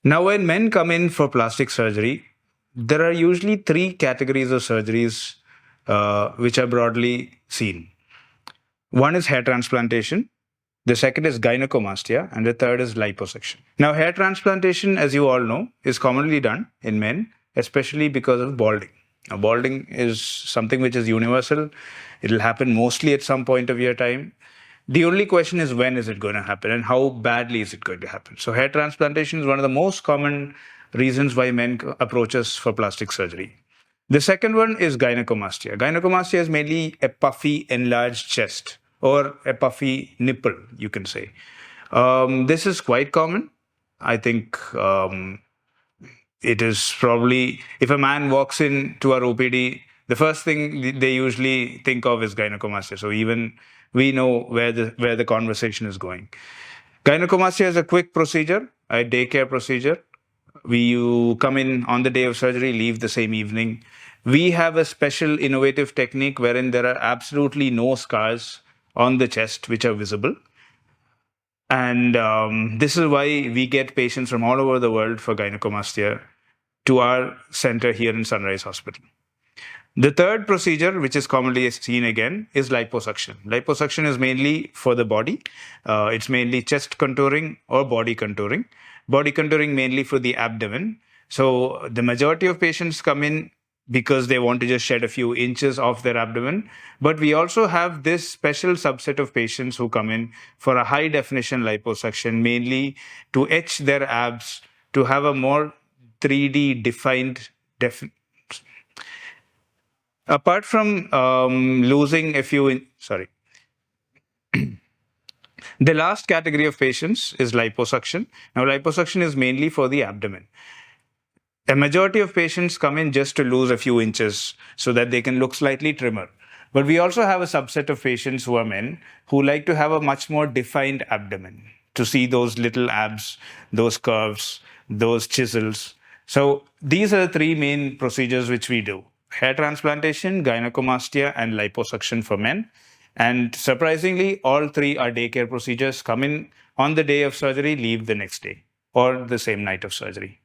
Now, when men come in for plastic surgery, there are usually three categories of surgeries which are broadly seen. One is hair transplantation, the second is gynecomastia, and the third is liposuction. Now, hair transplantation, as you all know, is commonly done in men, especially because of balding. Now, balding is something which is universal. It'll happen mostly at some point of your time. The only question is when is it going to happen and how badly is it going to happen. So, hair transplantation is one of the most common reasons why men approach us for plastic surgery. The second one is gynecomastia. Gynecomastia is mainly a puffy, enlarged chest or a puffy nipple, you can say. This is quite common. I think it is probably, if a man walks into our OPD, the first thing they usually think of is gynecomastia. So even we know where the conversation is going. Gynecomastia is a quick procedure, a daycare procedure. You come in on the day of surgery, leave the same evening. We have a special innovative technique wherein there are absolutely no scars on the chest which are visible. And this is why we get patients from all over the world for gynecomastia to our center here in Sunrise Hospital. The third procedure, which is commonly seen again, is liposuction. Liposuction is mainly for the body. It's mainly chest contouring or body contouring. Body contouring mainly for the abdomen. So the majority of patients come in because they want to just shed a few inches off their abdomen. But we also have this special subset of patients who come in for a high definition liposuction, mainly to etch their abs, to have a more 3D defined apart from losing a few, sorry. The last category of patients is liposuction. Now, liposuction is mainly for the abdomen. A majority of patients come in just to lose a few inches so that they can look slightly trimmer. But we also have a subset of patients who are men who like to have a much more defined abdomen, to see those little abs, those curves, those chisels. So these are the three main procedures which we do: hair transplantation, gynecomastia, and liposuction for men. And surprisingly, all three are daycare procedures. Come in on the day of surgery, leave the next day or the same night of surgery.